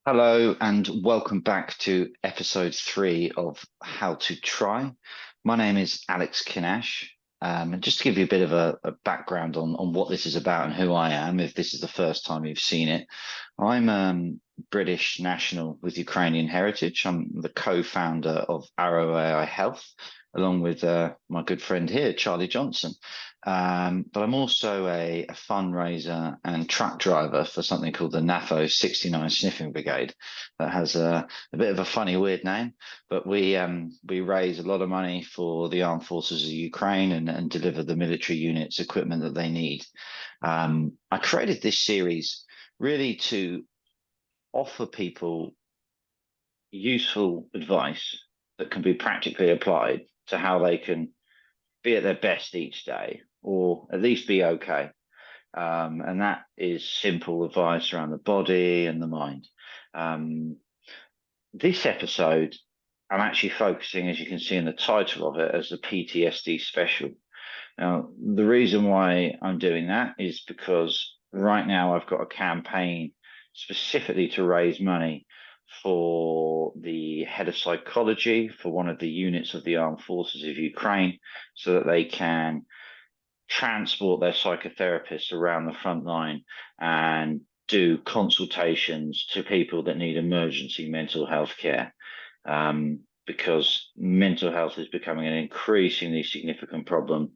Hello and welcome back to episode 3 of How to Try. My name is Alex Kinash. And just to give you a bit of a background on what this is about and who I am, if this is the first time you've seen it, I'm British national with Ukrainian heritage. I'm the co-founder of Arrow AI Health, along with my good friend here, Charlie Johnston. But I'm also a fundraiser and truck driver for something called the NAFO 69 Sniffing Brigade. That has a bit of a funny, weird name, but we raise a lot of money for the armed forces of Ukraine and deliver the military units equipment that they need. I created this series really to offer people useful advice that can be practically applied to how they can be at their best each day, or at least be okay. And that is simple advice around the body and the mind. Um, this episode, I'm actually focusing, as you can see in the title of it, as the PTSD special. Now, the reason why I'm doing that is because right now I've got a campaign specifically to raise money for the head of psychology for one of the units of the armed forces of Ukraine so that they can transport their psychotherapists around the front line and do consultations to people that need emergency mental health care. Because mental health is becoming an increasingly significant problem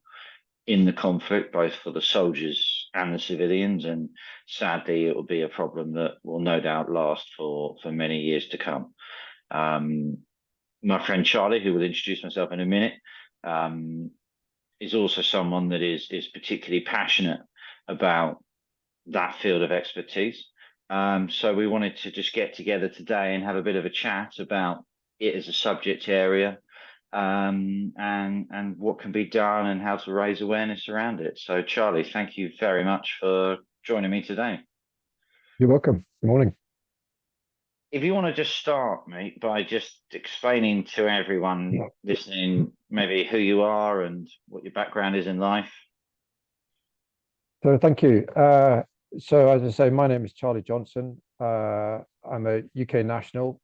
in the conflict, both for the soldiers and the civilians. And sadly, it will be a problem that will no doubt last for many years to come. My friend Charlie, who will introduce myself in a minute, is also someone that is particularly passionate about that field of expertise. So we wanted to just get together today and have a bit of a chat about it as a subject area, and what can be done and how to raise awareness around it. So Charlie, thank you very much for joining me today. You're welcome. Good morning. If you want to just start, mate, by just explaining to everyone listening maybe who you are and what your background is in life. So thank you. So as I say, my name is Charlie Johnson. I'm a UK national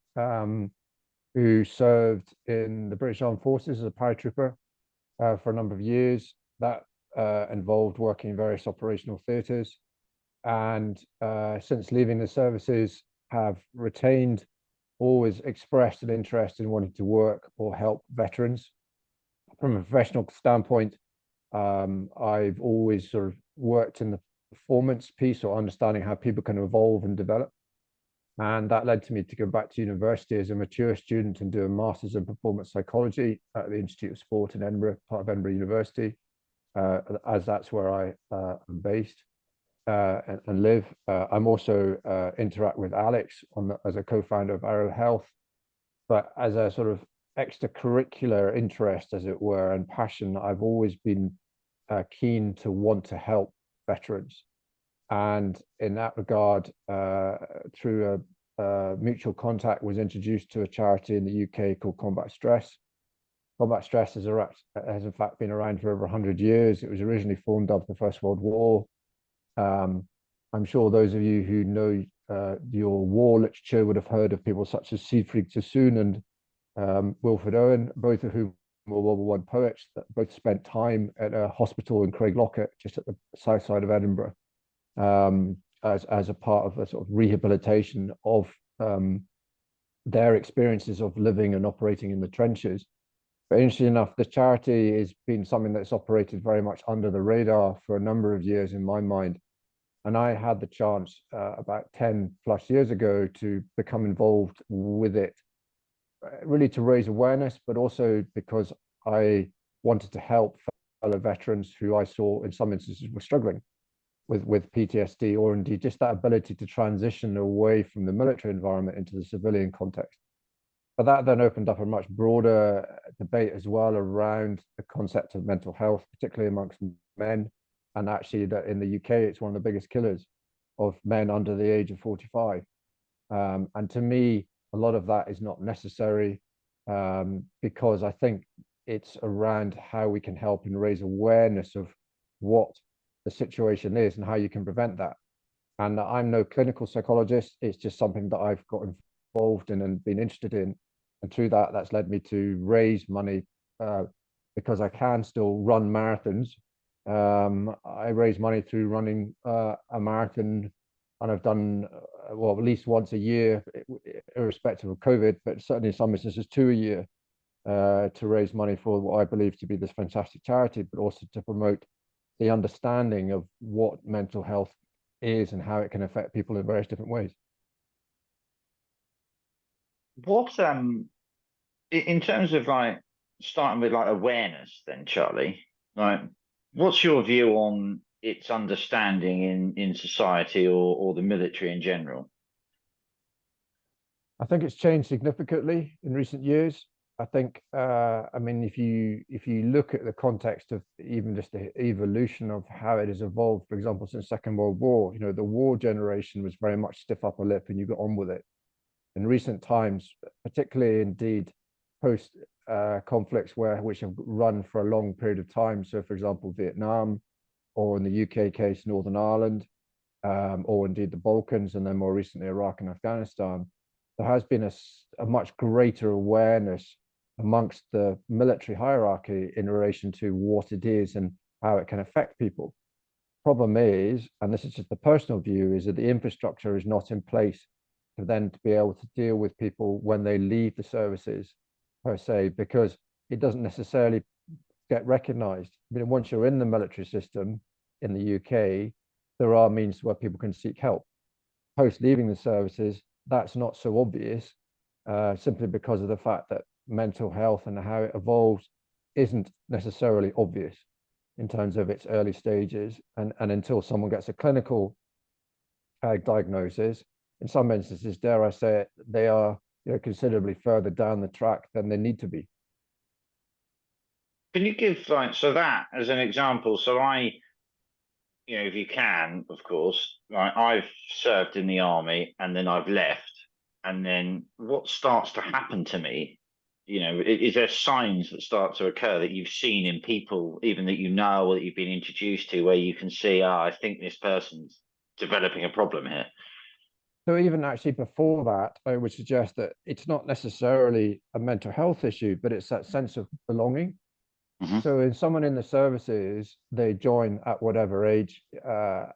who served in the British Armed Forces as a paratrooper for a number of years. That involved working in various operational theatres, and since leaving the services, have retained, always expressed an interest in wanting to work or help veterans. From a professional standpoint, I've always sort of worked in the performance piece or understanding how people can evolve and develop. And that led to me to go back to university as a mature student and do a master's in performance psychology at the Institute of Sport in Edinburgh, part of Edinburgh University, as that's where I am based and live. I'm also interact with Alex as a co-founder of Arrow Health, but as a sort of extracurricular interest, as it were, and passion, I've always been keen to want to help veterans. And in that regard, through a mutual contact, was introduced to a charity in the UK called Combat Stress. Combat Stress has in fact been around for over 100 years. It was originally formed after the First World War. I'm sure those of you who know your war literature would have heard of people such as Siegfried Sassoon and Wilfred Owen, both of whom were World War I poets that both spent time at a hospital in Craiglockett, just at the south side of Edinburgh, as a part of a sort of rehabilitation of their experiences of living and operating in the trenches. But interestingly enough, the charity has been something that's operated very much under the radar for a number of years in my mind. And I had the chance about 10 plus years ago to become involved with it, really to raise awareness, but also because I wanted to help fellow veterans who I saw in some instances were struggling with PTSD, or indeed just that ability to transition away from the military environment into the civilian context. But that then opened up a much broader debate as well around the concept of mental health, particularly amongst men. And actually that in the UK, it's one of the biggest killers of men under the age of 45. And to me, a lot of that is not necessary, because I think it's around how we can help and raise awareness of what the situation is and how you can prevent that. And I'm no clinical psychologist. It's just something that I've got involved in and been interested in. And through that, that's led me to raise money uh, because I can still run marathons. I raise money through running a marathon, and I've done, well, at least once a year, irrespective of COVID, but certainly in some instances, two a year, to raise money for what I believe to be this fantastic charity, but also to promote the understanding of what mental health is and how it can affect people in various different ways. What in terms of like starting with like awareness, then, Charlie, like what's your view on its understanding in society or the military in general? I think it's changed significantly in recent years. I think, I mean, if you look at the context of even just the evolution of how it has evolved, for example, since Second World War, the war generation was very much stiff upper lip and you got on with it. In recent times, particularly indeed post conflicts which have run for a long period of time. So, for example, Vietnam, or in the UK case, Northern Ireland, or indeed the Balkans, and then more recently Iraq and Afghanistan, there has been a much greater awareness amongst the military hierarchy in relation to what it is and how it can affect people. Problem is, and this is just the personal view, is that the infrastructure is not in place for them to be able to deal with people when they leave the services per se, because it doesn't necessarily get recognized. I mean, once you're in the military system in the UK, there are means where people can seek help. Post leaving the services, that's not so obvious, simply because of the fact that mental health and how it evolves isn't necessarily obvious in terms of its early stages. And until someone gets a clinical diagnosis, in some instances, dare I say it, they are considerably further down the track than they need to be. Can you give like so that as an example? So if you can, of course, like I've served in the army and then I've left, and then what starts to happen to me? Is there signs that start to occur that you've seen in people, even that you know or that you've been introduced to, where you can see, I think this person's developing a problem here? So even actually before that, I would suggest that it's not necessarily a mental health issue, but it's that sense of belonging. Hmm. So in someone in the services, they join at whatever age,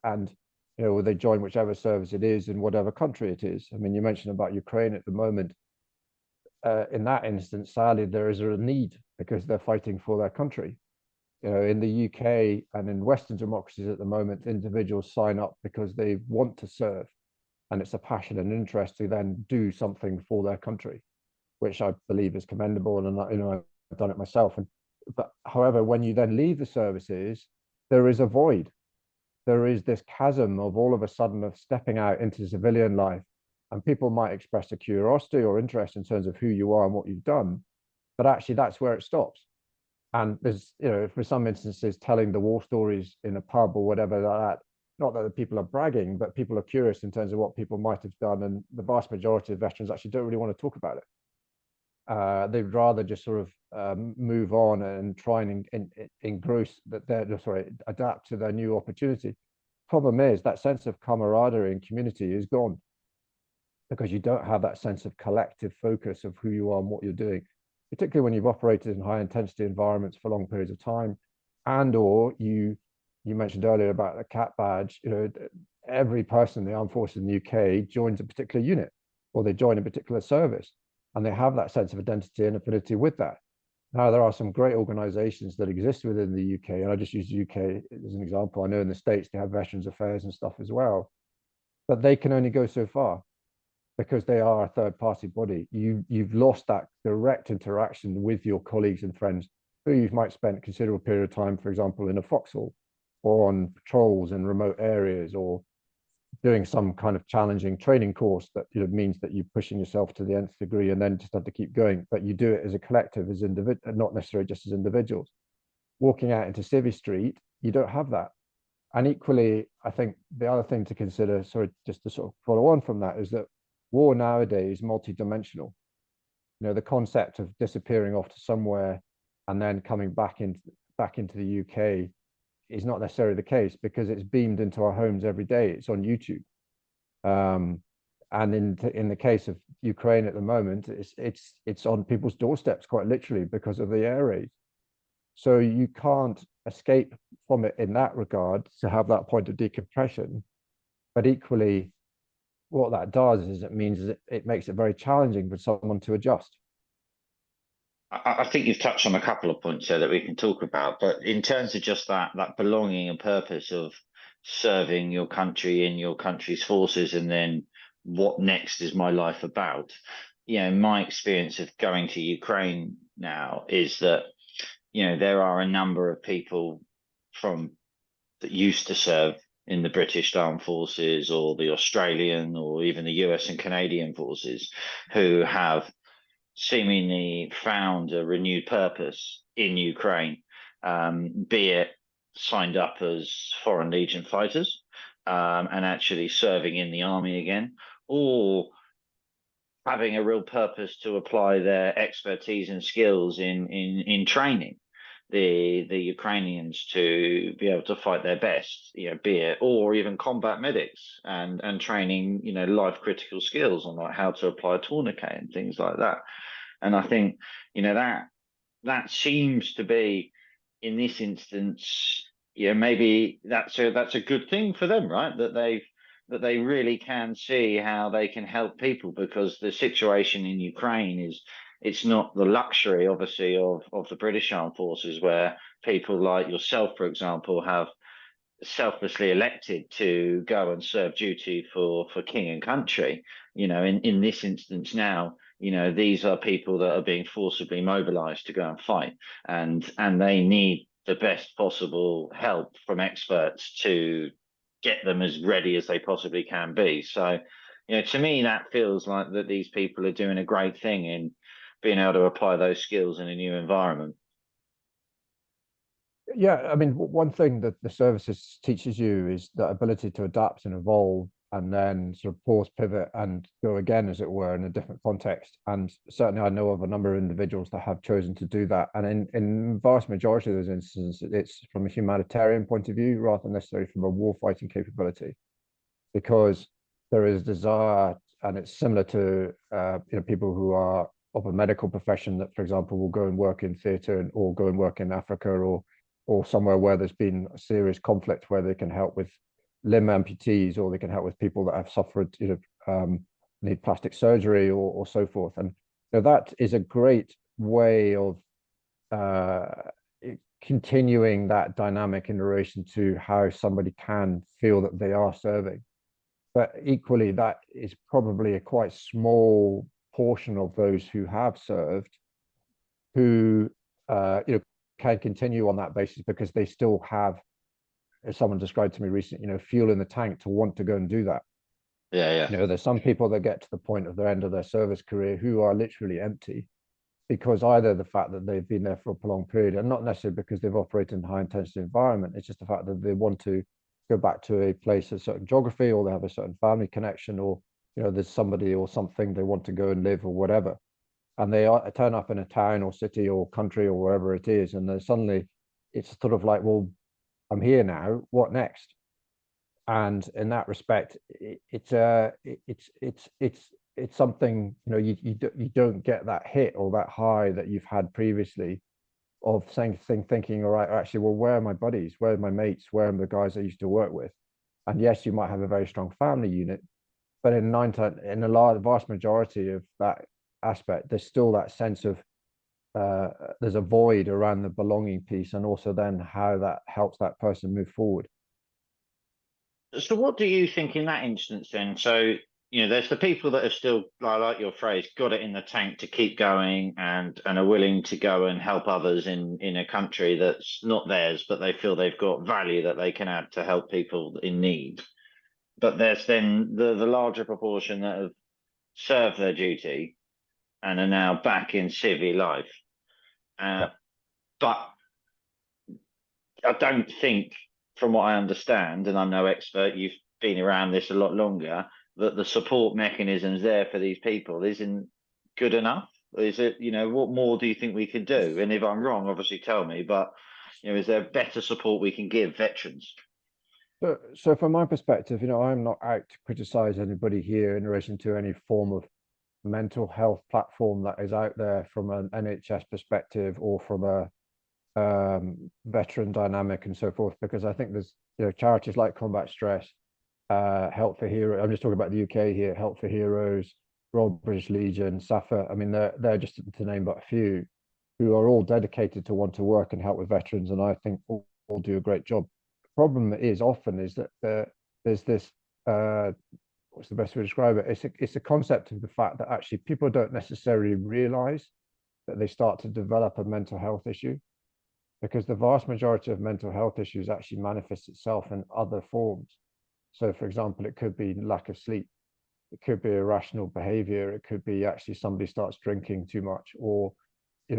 and they join whichever service it is in whatever country it is. I mean, you mentioned about Ukraine at the moment. In that instance, sadly, there is a need because they're fighting for their country. In the UK and in Western democracies at the moment, individuals sign up because they want to serve, and it's a passion and interest to then do something for their country, which I believe is commendable. And I've done it myself. But however, when you then leave the services, there is a void. There is this chasm of all of a sudden of stepping out into civilian life, and people might express a curiosity or interest in terms of who you are and what you've done, but actually that's where it stops. And there's, for some instances, telling the war stories in a pub or whatever like that. Not that the people are bragging, but people are curious in terms of what people might have done, and the vast majority of veterans actually don't really want to talk about it. They'd rather just sort of move on and try and engross that they're sorry, adapt to their new opportunity. Problem is that sense of camaraderie and community is gone because you don't have that sense of collective focus of who you are and what you're doing, particularly when you've operated in high intensity environments for long periods of time, and or you mentioned earlier about the cat badge. Every person in the armed forces in the UK joins a particular unit, or they join a particular service, and they have that sense of identity and affinity with that. Now, there are some great organizations that exist within the UK, and I just use the UK as an example. I know in the States they have Veterans Affairs and stuff as well, but they can only go so far because they are a third party body. You've lost that direct interaction with your colleagues and friends who you might spend a considerable period of time, for example, in a foxhole or on patrols in remote areas, or doing some kind of challenging training course that means that you're pushing yourself to the nth degree and then just have to keep going. But you do it as a collective, as individual, not necessarily just as individuals. Walking out into Civvy Street, you don't have that. And equally, I think the other thing to consider, sorry, just to sort of follow on from that, is that war nowadays is multidimensional. The concept of disappearing off to somewhere and then coming back into the UK is not necessarily the case because it's beamed into our homes every day. It's on YouTube. And in the case of Ukraine at the moment, it's on people's doorsteps quite literally because of the air raid. So you can't escape from it in that regard to have that point of decompression. But equally, what that does is it means it makes it very challenging for someone to adjust. I think you've touched on a couple of points there that we can talk about, but in terms of just that belonging and purpose of serving your country in your country's forces, and then what next is my life about? My experience of going to Ukraine now is that, there are a number of people from that used to serve in the British Armed Forces or the Australian or even the US and Canadian forces who have seemingly found a renewed purpose in Ukraine, be it signed up as Foreign Legion fighters, and actually serving in the army again, or having a real purpose to apply their expertise and skills in training the Ukrainians to be able to fight their best, be it, or even combat medics and training, life critical skills on like how to apply a tourniquet and things like that. And I think, that seems to be in this instance, maybe that's a good thing for them, right? That they really can see how they can help people, because the situation in Ukraine is, it's not the luxury, obviously, of the British Armed Forces, where people like yourself, for example, have selflessly elected to go and serve duty for king and country. In this instance now, these are people that are being forcibly mobilized to go and fight, and they need the best possible help from experts to get them as ready as they possibly can be. So, to me, that feels like that these people are doing a great thing in being able to apply those skills in a new environment. Yeah, I mean, one thing that the services teaches you is the ability to adapt and evolve, and then sort of pause, pivot, and go again, as it were, in a different context. And certainly, I know of a number of individuals that have chosen to do that. And in vast majority of those instances, it's from a humanitarian point of view rather than necessarily from a war fighting capability, because there is desire, and it's similar to people who are of a medical profession that, for example, will go and work in theatre or go and work in Africa or somewhere where there's been a serious conflict, where they can help with limb amputees, or they can help with people that have suffered, need plastic surgery or so forth. And that is a great way of uh, continuing that dynamic in relation to how somebody can feel that they are serving. But equally, that is probably a quite small portion of those who have served who can continue on that basis, because they still have, as someone described to me recently, fuel in the tank to want to go and do that. Yeah, yeah. There's some people that get to the point of the end of their service career who are literally empty, because either the fact that they've been there for a prolonged period, and not necessarily because they've operated in a high intensity environment, it's just the fact that they want to go back to a place, a certain geography, or they have a certain family connection, or there's somebody or something they want to go and live or whatever. And they turn up in a town or city or country or wherever it is, and then suddenly it's sort of like, well, I'm here now, what next? And in that respect, it's something, you don't get that hit or that high that you've had previously of thinking, all right, actually, well, where are my buddies? Where are my mates? Where are the guys I used to work with? And yes, you might have a very strong family unit, but in in a large, vast majority of that aspect, there's still that sense of there's a void around the belonging piece, and also then how that helps that person move forward. So what do you think in that instance then? So, there's the people that have still, I like your phrase, got it in the tank to keep going and are willing to go and help others in a country that's not theirs, but they feel they've got value that they can add to help people in need. But there's then the larger proportion that have served their duty and are now back in civvy life. Uh, Yeah. but I don't think, from what I understand, and I'm no expert, you've been around this a lot longer, that the support mechanisms there for these people isn't good enough. Is it, what more do you think we can do? And if I'm wrong, obviously tell me, but, is there better support we can give veterans? So from my perspective, I'm not out to criticize anybody here in relation to any form of mental health platform that is out there from an NHS perspective or from a veteran dynamic and so forth, because I think there's charities like Combat Stress, Help for Heroes. I'm just talking about the UK here. Help for Heroes, Royal British Legion, SAFA. I mean, they're just to name but a few, who are all dedicated to want to work and help with veterans, and I think all do a great job. The problem is often is that there's this what's the best way to describe it? It's a concept of the fact that actually people don't necessarily realize that they start to develop a mental health issue, because the vast majority of mental health issues actually manifests itself in other forms. So, for example, it could be lack of sleep, it could be irrational behavior, it could be actually somebody starts drinking too much, or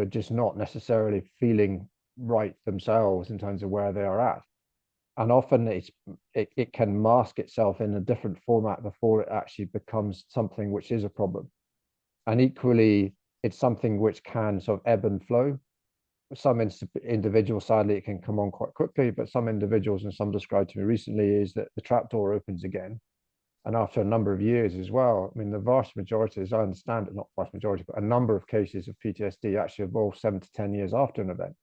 just not necessarily feeling right themselves in terms of where they are at. And often it can mask itself in a different format before it actually becomes something which is a problem. And equally, it's something which can sort of ebb and flow. Some individuals, sadly, it can come on quite quickly, but some individuals, and some described to me recently, is that the trapdoor opens again. And after a number of years as well, I mean, the vast majority, as I understand it, not vast majority, but a number of cases of PTSD actually evolve 7 to 10 years after an event,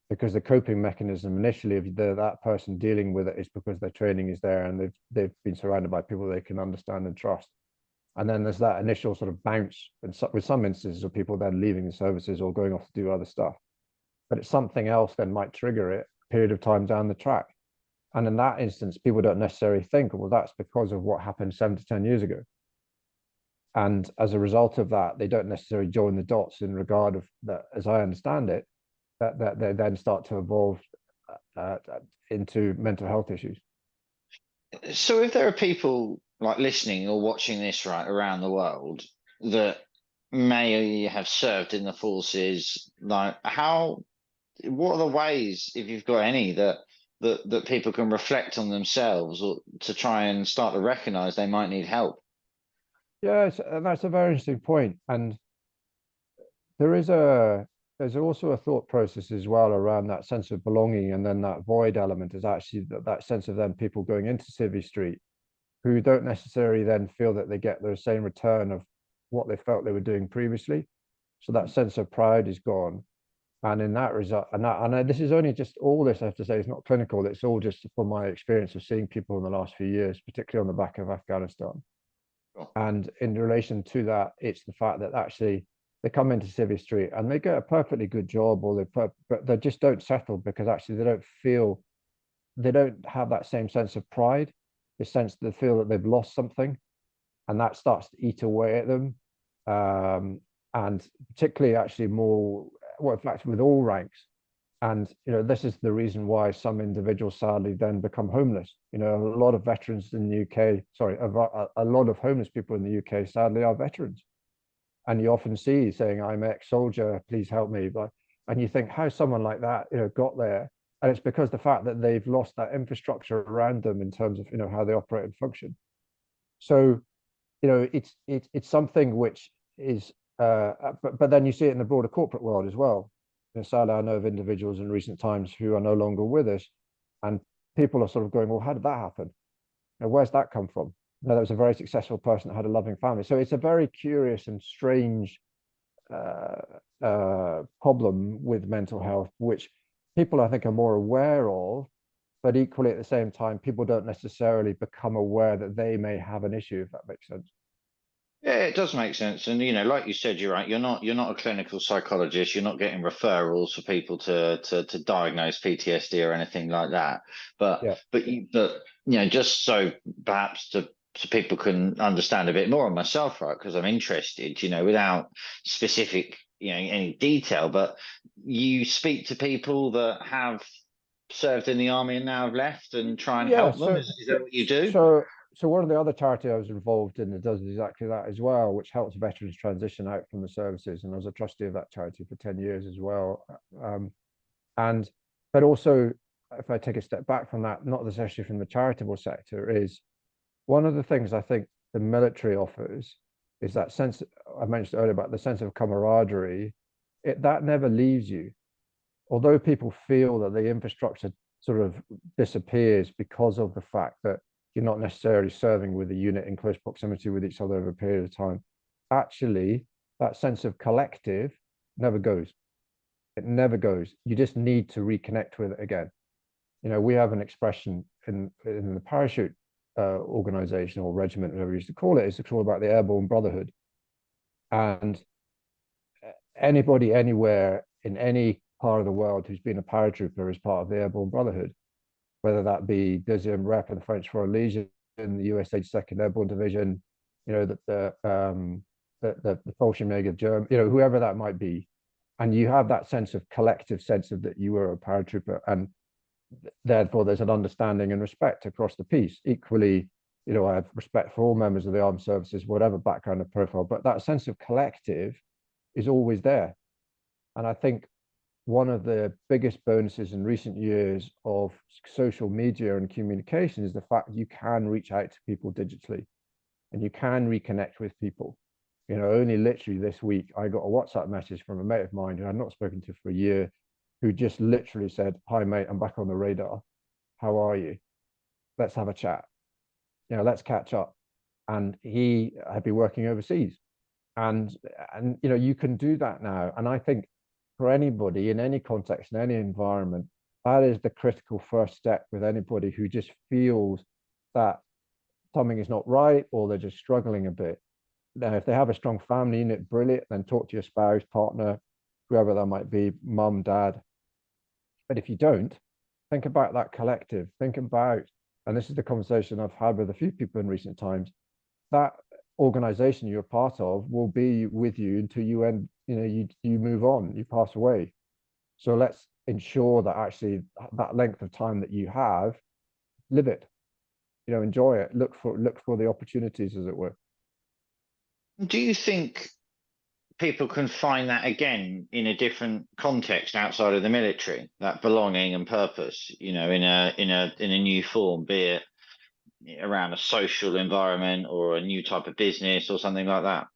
because the coping mechanism initially of that person dealing with it is because their training is there and they've been surrounded by people they can understand and trust. And then there's that initial sort of bounce, and with some instances of people then leaving the services or going off to do other stuff. But it's something else then might trigger it a period of time down the track. And in that instance, people don't necessarily think, well, that's because of what happened 7 to 10 years ago. And as a result of that, they don't necessarily join the dots in regard of that, as I understand it, that they then start to evolve uh, into mental health issues. So if there are people like listening or watching this right around the world that may have served in the forces, like what are the ways, if you've got any, that people can reflect on themselves or to try and start to recognize they might need help? Yeah, that's a very interesting point. And there is a there's also a thought process as well around that sense of belonging, and then that void element is actually that sense of then people going into Civvy Street who don't necessarily then feel that they get the same return of what they felt they were doing previously. So that sense of pride is gone. And in that result, and this is only just all this I have to say is not clinical. It's all just from my experience of seeing people in the last few years, particularly on the back of Afghanistan. Sure. And in relation to that, it's the fact that actually they come into Civvy Street and they get a perfectly good job, or but they just don't settle because actually they don't have that same sense of pride, the sense that they feel that they've lost something, and that starts to eat away at them. And particularly actually more, well, in fact, with all ranks. And this is the reason why some individuals sadly then become homeless. A lot of veterans in the UK, sorry, a lot of homeless people in the UK sadly are veterans. And you often see saying, "I'm ex-soldier, please help me." And you think, how someone like that, got there? And it's because the fact that they've lost that infrastructure around them in terms of how they operate and function. So it's something which is but then you see it in the broader corporate world as well. Sadly, I know of individuals in recent times who are no longer with us, and people are sort of going, well, how did that happen? Where's that come from? That was a very successful person that had a loving family. So it's a very curious and strange problem with mental health, which people I think are more aware of, but equally at the same time, people don't necessarily become aware that they may have an issue, if that makes sense. Yeah, it does make sense. And like you said, you're right. You're not a clinical psychologist. You're not getting referrals for people to diagnose PTSD or anything like that. But Yeah. just so perhaps so people can understand a bit more on myself, right? Because I'm interested, without specific, any detail. But you speak to people that have served in the army and now have left and try and Yeah, help them. so Is that what you do? so so one of the other charity I was involved in that does exactly that as well, which helps veterans transition out from the services. And I was a trustee of that charity for 10 years as well. And but also, if I take a step back from that, not necessarily from the charitable sector, is one of the things I think the military offers is that sense I mentioned earlier about the sense of camaraderie. That never leaves you. Although people feel that the infrastructure sort of disappears because of the fact that you're not necessarily serving with a unit in close proximity with each other over a period of time. Actually, that sense of collective never goes. It never goes. You just need to reconnect with it again. We have an expression in the parachute organization or regiment, whatever we used to call it. It's all about the airborne brotherhood. And anybody, anywhere, in any part of the world who's been a paratrooper is part of the airborne brotherhood, whether that be deuxième rep in the French Royal Legion, the US 82nd Airborne Division, the Fallschirmjäger of Germany, whoever that might be. And you have that sense of collective sense of that you were a paratrooper, and therefore there's an understanding and respect across the piece. Equally, I have respect for all members of the armed services, whatever background or profile, but that sense of collective is always there. And I think one of the biggest bonuses in recent years of social media and communication is the fact you can reach out to people digitally and you can reconnect with people. Only literally this week, I got a WhatsApp message from a mate of mine who I'd not spoken to for a year, who just literally said, "Hi, mate, I'm back on the radar. How are you? Let's have a chat. Let's catch up." And he had been working overseas. And you can do that now. And I think for anybody in any context, in any environment, that is the critical first step with anybody who just feels that something is not right or they're just struggling a bit. Now, if they have a strong family unit, brilliant, then talk to your spouse, partner, whoever that might be, mum, dad. But if you don't, think about that collective. Think about, and this is the conversation I've had with a few people in recent times, that organization you're part of will be with you until you end, you move on, you pass away. So let's ensure that actually that length of time that you have, live it, enjoy it, look for the opportunities, as it were. Do you think people can find that again in a different context outside of the military, that belonging and purpose, in a new form, be it around a social environment or a new type of business or something like that?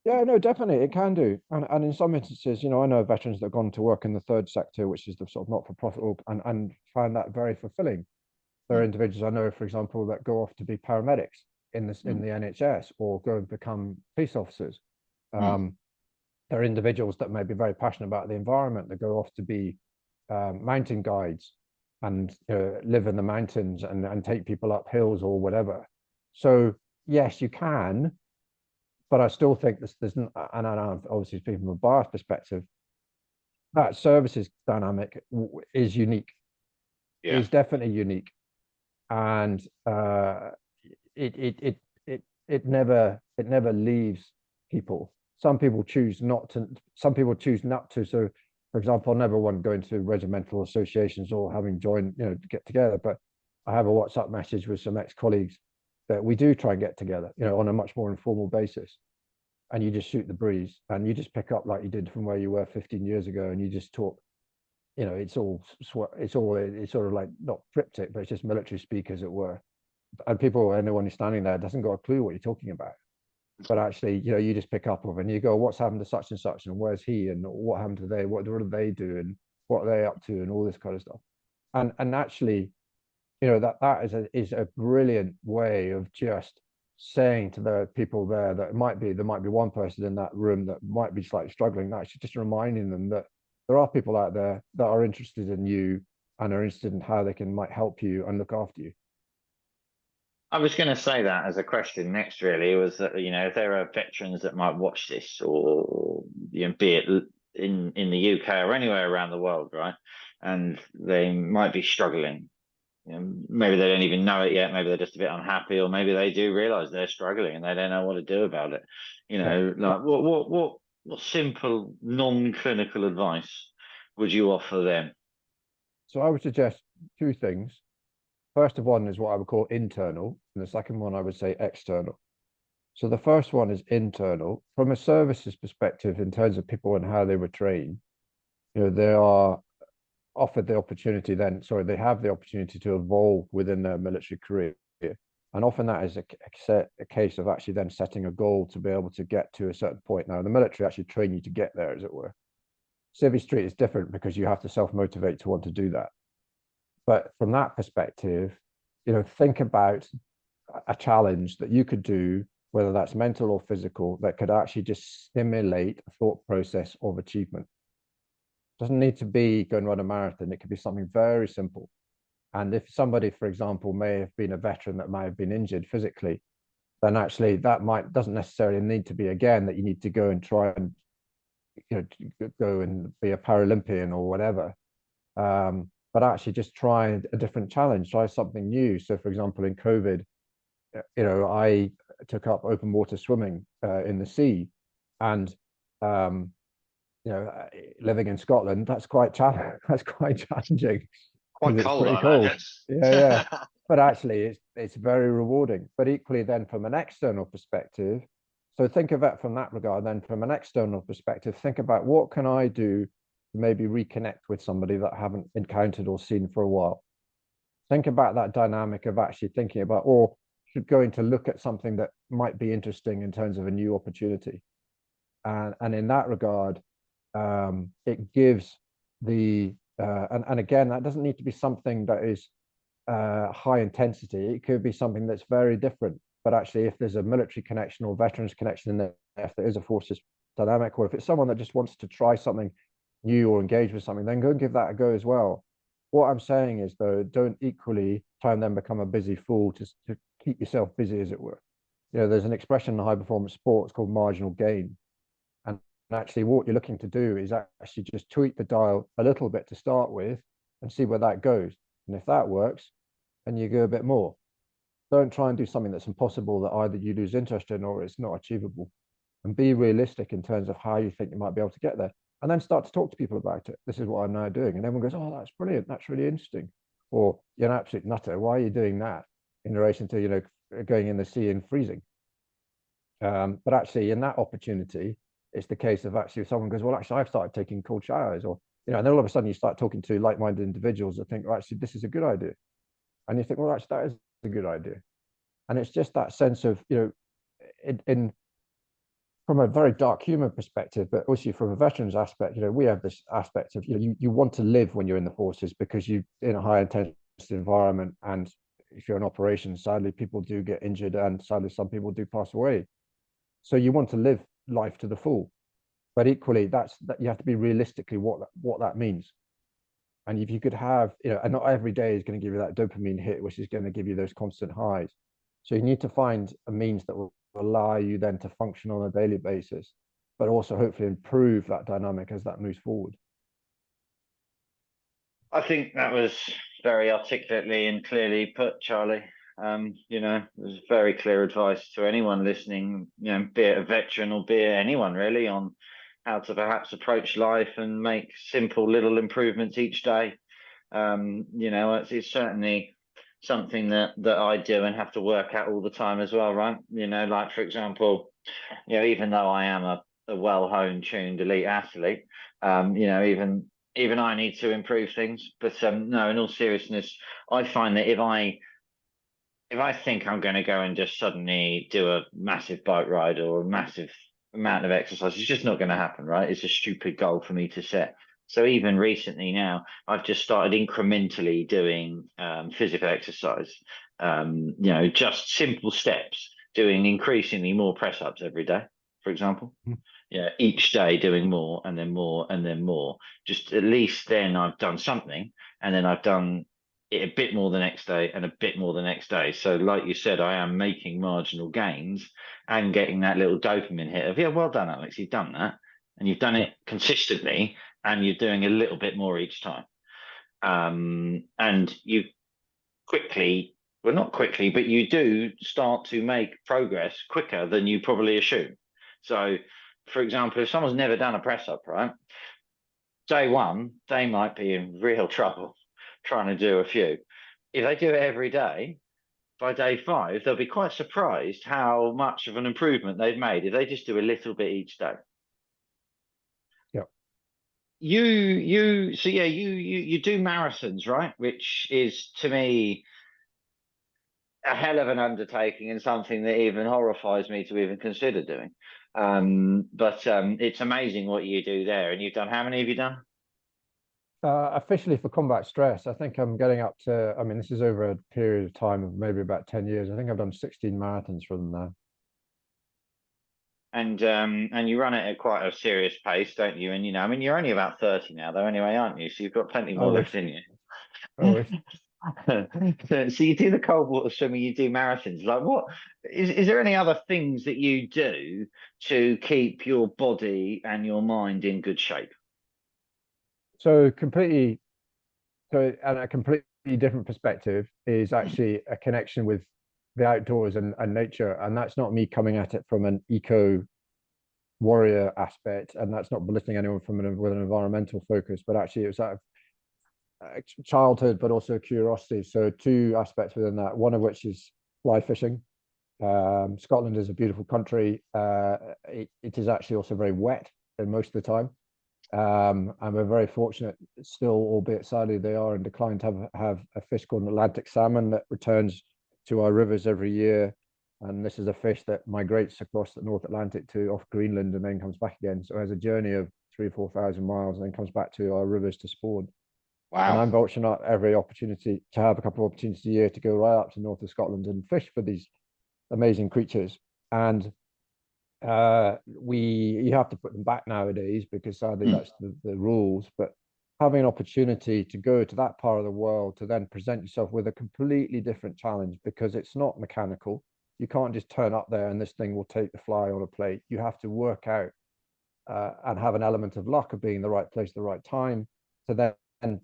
Yeah, no, definitely it can do. And in some instances, I know veterans that have gone to work in the third sector, which is the sort of not-for-profit, and find that very fulfilling. There are individuals I know, for example, that go off to be paramedics in the NHS or go and become police officers. There are individuals that may be very passionate about the environment that go off to be mountain guides and live in the mountains and take people up hills or whatever. So yes, you can, but I still think there's and obviously speaking from a bias perspective, that services dynamic is unique. Yeah. Is definitely unique, and it never leaves people. Some people choose not to. Some people choose not to. So, for example, I never want going to regimental associations or having joined, to get together. But I have a WhatsApp message with some ex-colleagues that we do try and get together, on a much more informal basis. And you just shoot the breeze and you just pick up like you did from where you were 15 years ago, and you just talk. It's sort of like not cryptic, but it's just military speak, as it were. And anyone who's standing there doesn't got a clue what you're talking about. But actually, you just pick up of it and you go, what's happened to such and such, and where's he, and what happened to they, what do they do, and what are they up to, and all this kind of stuff. And actually, that is a brilliant way of just saying to the people there that there might be one person in that room that might be slightly struggling. Actually, just reminding them that there are people out there that are interested in you and are interested in how they might help you and look after you. I was going to say that as a question next, really, was that, if there are veterans that might watch this or, be it in the UK or anywhere around the world, right? And they might be struggling. Maybe they don't even know it yet. Maybe they're just a bit unhappy, or maybe they do realize they're struggling and they don't know what to do about it. Like what simple non-clinical advice would you offer them? So I would suggest two things. First of one is what I would call internal, and the second one I would say external. So the first one is internal. From a services perspective, in terms of people and how they were trained, they are offered the opportunity they have the opportunity to evolve within their military career. And often that is a case of actually then setting a goal to be able to get to a certain point. Now, the military actually train you to get there, as it were. Civvy Street is different because you have to self-motivate to want to do that. But from that perspective, think about a challenge that you could do, whether that's mental or physical, that could actually just stimulate a thought process of achievement. It doesn't need to be go and run a marathon. It could be something very simple. And if somebody, for example, may have been a veteran that may have been injured physically, then actually that doesn't necessarily need to be again that you need to go and try and go and be a Paralympian or whatever. But actually just try a different challenge, try something new. So, for example, in COVID, I took up open water swimming in the sea, and living in Scotland, that's quite challenging Quite because it's cold, pretty I cold. Yeah, yeah. imagine. But actually, it's very rewarding. But equally, then from an external perspective, so think of it from that regard. Then from an external perspective, think about what can I do to maybe reconnect with somebody that I haven't encountered or seen for a while. Think about that dynamic of actually thinking about, or should going to look at something that might be interesting in terms of a new opportunity. And in that regard, it gives and again, that doesn't need to be something that is high intensity. It could be something that's very different. But actually, if there's a military connection or veterans connection in there, if there is a forces dynamic, or if it's someone that just wants to try something new or engage with something, then go and give that a go as well. What I'm saying is, though, don't equally try and then become a busy fool to keep yourself busy, as it were. There's an expression in high performance sports called marginal gain. And actually, what you're looking to do is actually just tweak the dial a little bit to start with and see where that goes. And if that works, then you go a bit more. Don't try and do something that's impossible that either you lose interest in or it's not achievable. And be realistic in terms of how you think you might be able to get there. And then start to talk to people about it. This is what I'm now doing. And everyone goes, oh, that's brilliant. That's really interesting. Or you're an absolute nutter. Why are you doing that in relation to, going in the sea and freezing? But actually, in that opportunity, it's the case of actually if someone goes, well, actually, I've started taking cold showers, or, and then all of a sudden you start talking to like-minded individuals that think, well, actually, this is a good idea. And you think, well, actually, that is a good idea. And it's just that sense of, in from a very dark humor perspective, but also from a veterans aspect, we have this aspect of, you want to live when you're in the forces because you're in a high intensity environment. And if you're in operations, sadly, people do get injured and sadly, some people do pass away. So you want to live life to the full. But equally, that you have to be realistically what that means. And if you could have, and not every day is going to give you that dopamine hit, which is going to give you those constant highs. So you need to find a means that will allow you then to function on a daily basis, but also hopefully improve that dynamic as that moves forward. I think that was very articulately and clearly put, Charlie. It was very clear advice to anyone listening, be it a veteran or be it anyone really, on how to perhaps approach life and make simple little improvements each day. It's certainly something that I do and have to work at all the time as well, right? Like for example, even though I am a well-honed, tuned elite athlete, even I need to improve things. But no, in all seriousness, I find that if I think I'm going to go and just suddenly do a massive bike ride or a massive amount of exercise, it's just not going to happen, right? It's a stupid goal for me to set. So even recently now, I've just started incrementally doing physical exercise. Just simple steps, doing increasingly more press ups every day, for example. Yeah, each day doing more and then more and then more. Just at least then I've done something, and then I've done it a bit more the next day and a bit more the next day. So, like you said, I am making marginal gains and getting that little dopamine hit of, yeah, well done, Alex, you've done that. And you've done it consistently and you're doing a little bit more each time. And you quickly, well, not quickly, but you do start to make progress quicker than you probably assume. So, for example, if someone's never done a press up, right, day one, they might be in real trouble trying to do a few. If they do it every day, by day five, they'll be quite surprised how much of an improvement they've made if they just do a little bit each day. Yeah. You do marathons, right? Which is to me a hell of an undertaking and something that even horrifies me to even consider doing. But it's amazing what you do there. And you've done, how many have you done? Officially for combat stress, I think I'm getting up to, I mean, this is over a period of time of maybe about 10 years. I think I've done 16 marathons for them now. And you run it at quite a serious pace, don't you? And I mean, you're only about 30 now, though, anyway, aren't you? So you've got plenty I more left wish, in you. I wish. So you do the cold water swimming, you do marathons. Like, what is there any other things that you do to keep your body and your mind in good shape? So completely, so and a completely different perspective is actually a connection with the outdoors and nature. And that's not me coming at it from an eco warrior aspect, and that's not belittling anyone from with an environmental focus, but actually it was out of childhood, but also curiosity. So two aspects within that, one of which is fly fishing. Scotland is a beautiful country. It is actually also very wet in most of the time. And we're very fortunate still, albeit sadly they are in decline, to have a fish called an Atlantic salmon that returns to our rivers every year. And this is a fish that migrates across the North Atlantic to off Greenland and then comes back again. So it has a journey of 3,000 or 4,000 miles and then comes back to our rivers to spawn. And Wow. I'm fortunate every opportunity to have a couple of opportunities a year to go right up to north of Scotland and fish for these amazing creatures. And we you have to put them back nowadays because sadly Mm. that's the rules. But having an opportunity to go to that part of the world to then present yourself with a completely different challenge because it's not mechanical. You can't just turn up there and this thing will take the fly on a plate. You have to work out and have an element of luck of being in the right place at the right time to then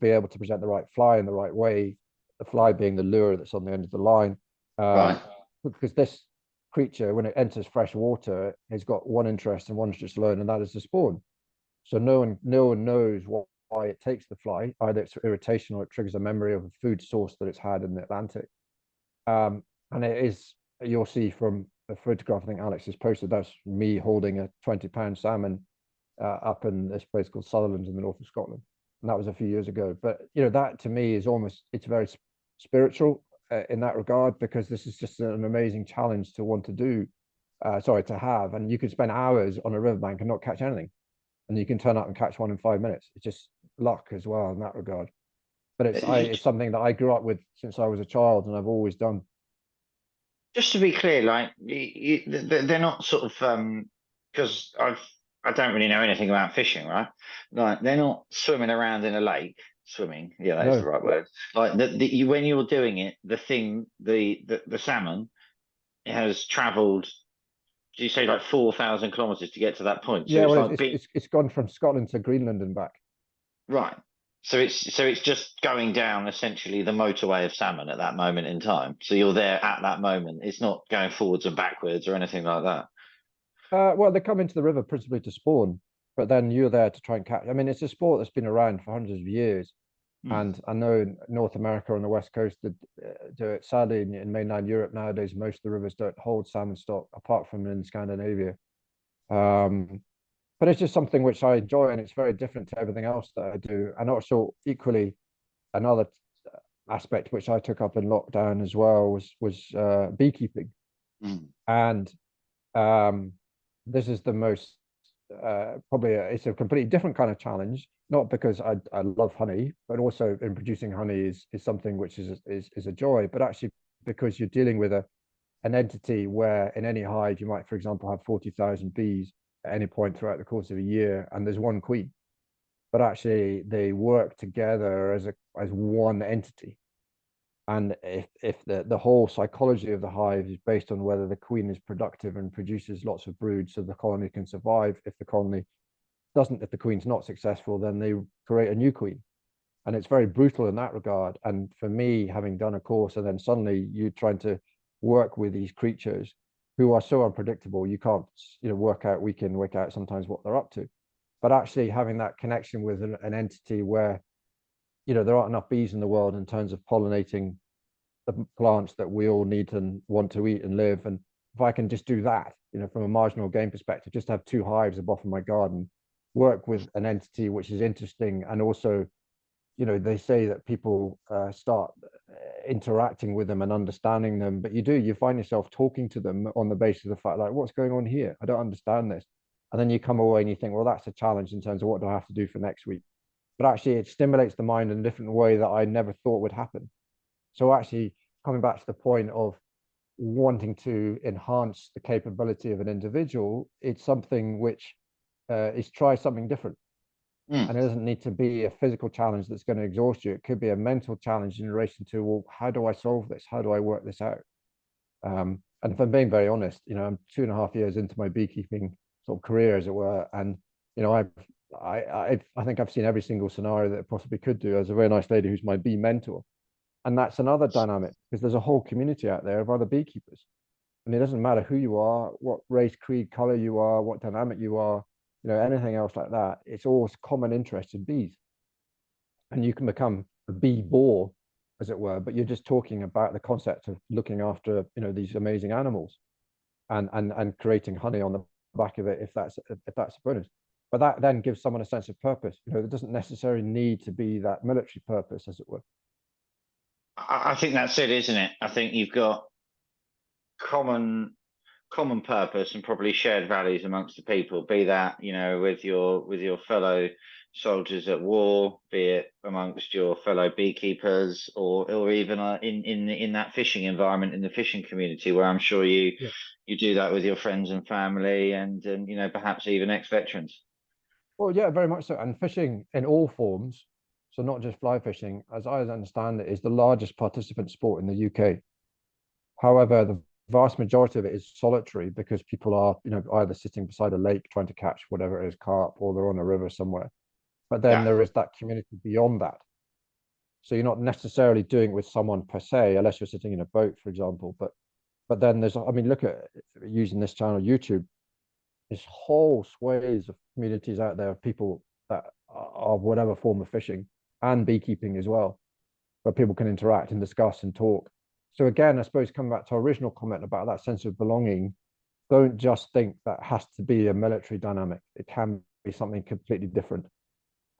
be able to present the right fly in the right way, the fly being the lure that's on the end of the line. Right. Because this creature, when it enters fresh water, has got one interest and one just learn, and that is to spawn. So no one knows why it takes the fly. Either it's irritation or it triggers a memory of a food source that it's had in the Atlantic. And it is, you'll see from a photograph I think Alex has posted, that's me holding a 20-pound salmon up in this place called Sutherland in the north of Scotland. And that was a few years ago. But that to me is almost, it's very spiritual in that regard, because this is just an amazing challenge to want to do, sorry, to have. And you can spend hours on a riverbank and not catch anything. And you can turn up and catch one in 5 minutes. It's just luck as well in that regard. But it's something that I grew up with since I was a child and I've always done. Just to be clear, like they're not sort of because I don't really know anything about fishing, right? Like they're not swimming around in a lake. Swimming, yeah, that is the No. right word. Like when you're doing it, the salmon has travelled. Do you say like 4,000 kilometers to get to that point? So Yeah, it's well, like big, it's gone from Scotland to Greenland and back. right? So it's just going down essentially the motorway of salmon at that moment in time. So you're there at that moment. It's not going forwards and backwards or anything like that. Well, they come into the river principally to spawn, but then you're there to try and catch. I mean, it's a sport that's been around for hundreds of years, Hmm. and I know in North America on the west coast do it. Sadly, in mainland Europe nowadays, most of the rivers don't hold salmon stock, apart from in Scandinavia. Um, but it's just something which I enjoy, and it's very different to everything else that I do. And also, equally, another aspect which I took up in lockdown as well was beekeeping, Hmm. and um, this is the most probably it's a completely different kind of challenge. Not because I love honey, but also in producing honey is something which is a joy. But actually, because you're dealing with an entity where in any hive you might, for example, have 40,000 bees at any point throughout the course of a year, and there's one queen. But actually, they work together as one entity. And if the whole psychology of the hive is based on whether the queen is productive and produces lots of brood so the colony can survive. If the colony doesn't, if the queen's not successful, then they create a new queen. And it's very brutal in that regard. And for me, having done a course and then suddenly you're trying to work with these creatures who are so unpredictable, you can't, work out week in, week out sometimes what they're up to. But actually having that connection with an entity where, there aren't enough bees in the world in terms of pollinating the plants that we all need and want to eat and live. And if I can just do that, from a marginal gain perspective, just have two hives above in my garden, work with an entity which is interesting, and also, they say that people start interacting with them and understanding them, but you find yourself talking to them on the basis of the fact, like, what's going on here? I don't understand this. And then you come away and you think, well, that's a challenge in terms of what do I have to do for next week? but actually it stimulates the mind in a different way that I never thought would happen. So actually coming back to the point of wanting to enhance the capability of an individual, it's something which is try something different. Mm. And it doesn't need to be a physical challenge that's going to exhaust you. It could be a mental challenge in relation to, well, how do I solve this? How do I work this out? And if I'm being very honest, I'm 2.5 years into my beekeeping sort of career, as it were, and I think I've seen every single scenario that it possibly could do. There's a very nice lady who's my bee mentor, and that's another dynamic because there's a whole community out there of other beekeepers, and it doesn't matter who you are, what race, creed, color you are, what dynamic you are, anything else like that. It's all common interest in bees, and you can become a bee bore, as it were, but you're just talking about the concept of looking after these amazing animals and creating honey on the back of it, if that's a bonus. But that then gives someone a sense of purpose. It doesn't necessarily need to be that military purpose, as it were. I think that's it, isn't it? I think you've got common purpose and probably shared values amongst the people, be that with your fellow soldiers at war, be it amongst your fellow beekeepers, or even in that fishing environment, in the fishing community, where I'm sure Yeah. you do that with your friends and family, and perhaps even ex-veterans. Well, yeah, very much so. And fishing in all forms, so not just fly fishing, as I understand it, is the largest participant sport in the UK. However, the vast majority of it is solitary because people are, either sitting beside a lake trying to catch whatever it is, carp, or they're on a river somewhere. But then Yeah. there is that community beyond that. So you're not necessarily doing it with someone per se, unless you're sitting in a boat, for example. But then there's, I mean, look at using this channel, YouTube, there's whole swathes of communities out there of people that are whatever form of fishing and beekeeping as well, where people can interact and discuss and talk. So again, I suppose coming back to our original comment about that sense of belonging, don't just think that has to be a military dynamic. It can be something completely different.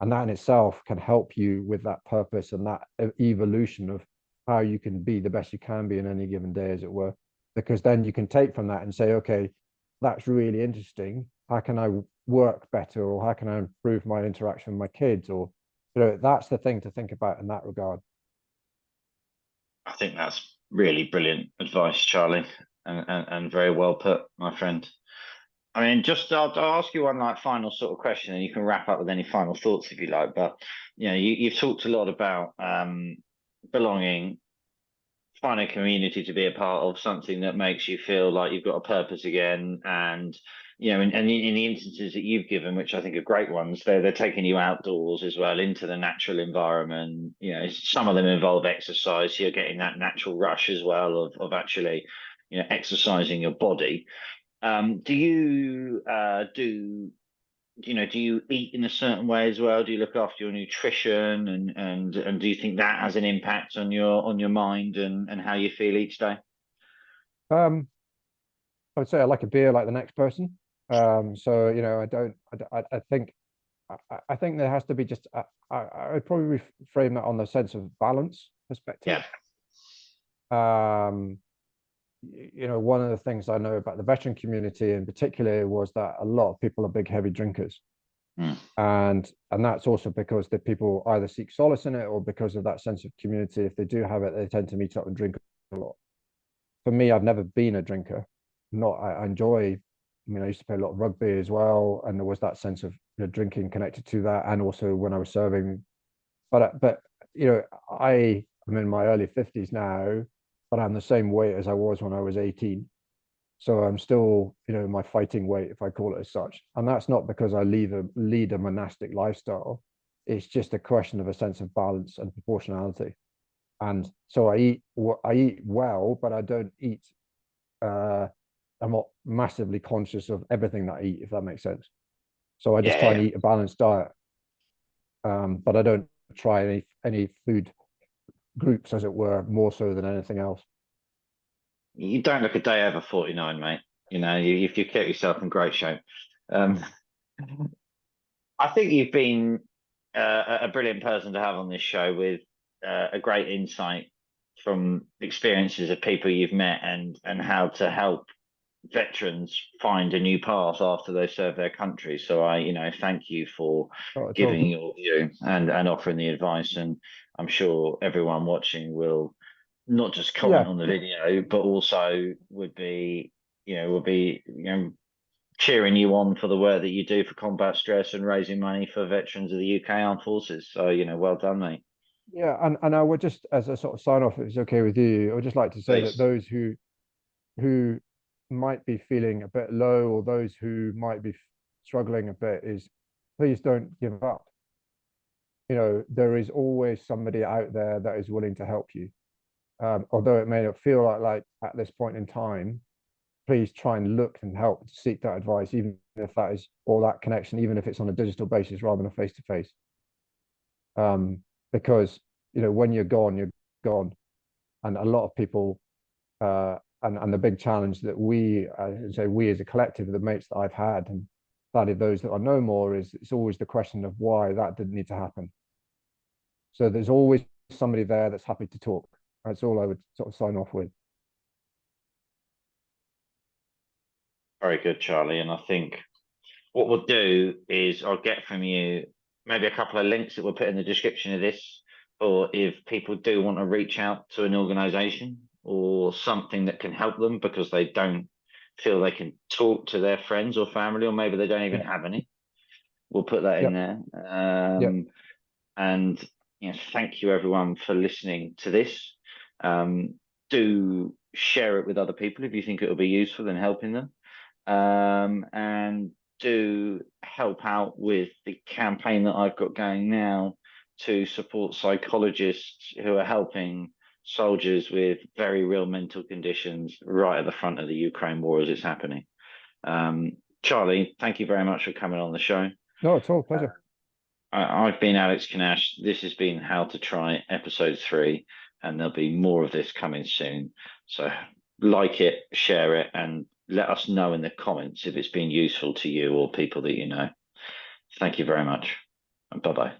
And that in itself can help you with that purpose and that evolution of how you can be the best you can be in any given day, as it were. Because then you can take from that and say, okay, that's really interesting. How can I work better, or how can I improve my interaction with my kids? Or, that's the thing to think about in that regard. I think that's really brilliant advice, Charlie, and very well put, my friend. I mean, just I'll ask you one like final sort of question, and you can wrap up with any final thoughts if you like. But you've talked a lot about belonging, find a community to be a part of, something that makes you feel like you've got a purpose again. And and in the instances that you've given, which I think are great ones, they're taking you outdoors as well into the natural environment. Some of them involve exercise, so you're getting that natural rush as well of actually exercising your body. Do you do you eat in a certain way as well? Do you look after your nutrition, and do you think that has an impact on your mind and how you feel each day? Um, I would say I like a beer like the next person. So I don't. I think. I think there has to be just. I would probably frame that on the sense of balance Yeah, perspective. Um, one of the things I know about the veteran community in particular was that a lot of people are big, heavy drinkers. mm, And that's also because the people either seek solace in it or because of that sense of community. If they do have it, they tend to meet up and drink a lot. For me, I've never been a drinker. Not I enjoy. I mean, I used to play a lot of rugby as well, and there was that sense of drinking connected to that, and also when I was serving. But I'm in my early 50s now, but I'm the same weight as I was when I was 18. So I'm still, my fighting weight, if I call it as such. And that's not because I lead a monastic lifestyle. It's just a question of a sense of balance and proportionality. And so I eat well, but I don't eat. Uh, I'm not massively conscious of everything that I eat, if that makes sense. So I just yeah, try and yeah. eat a balanced diet. But I don't try any food groups, as it were, more so than anything else. You don't look a day over 49, mate. If you kept yourself in great shape. Um, I think you've been a brilliant person to have on this show with a great insight from experiences of people you've met and how to help veterans find a new path after they serve their country. So I thank you for Not at all. giving your view and offering the advice. And I'm sure everyone watching will not just comment Yeah, on the video, but also would be cheering you on for the work that you do for combat stress and raising money for veterans of the UK Armed Forces. So, well done, mate. yeah, and I would just, as a sort of sign off, if it's okay with you, I would just like to say that Please. those who might be feeling a bit low, or those who might be struggling a bit, is please don't give up. There is always somebody out there that is willing to help you. Although it may not feel like at this point in time, please try and look and help, seek that advice, even if that is, or that connection, even if it's on a digital basis rather than a face to face. Because when you're gone, you're gone, and a lot of people, and the big challenge that we as a collective, the mates that I've had, and sadly those that I know more, is it's always the question of why that didn't need to happen. So there's always somebody there that's happy to talk. That's all I would sort of sign off with. Very good, Charlie. And I think what we'll do is I'll get from you maybe a couple of links that we'll put in the description of this, or if people do want to reach out to an organization or something that can help them because they don't feel they can talk to their friends or family, or maybe they don't even Yeah. have any, we'll put that in Yep. there. Yep. And thank you everyone for listening to this. Do share it with other people if you think it will be useful in helping them. And do help out with the campaign that I've got going now to support psychologists who are helping soldiers with very real mental conditions right at the front of the Ukraine war as it's happening. Charlie, thank you very much for coming on the show. No, it's all Uh, pleasure. I've been Alex Kinash. This has been How to Try episode 3, and there'll be more of this coming soon. So like it, share it, and let us know in the comments if it's been useful to you or people that you know. Thank you very much, and bye bye.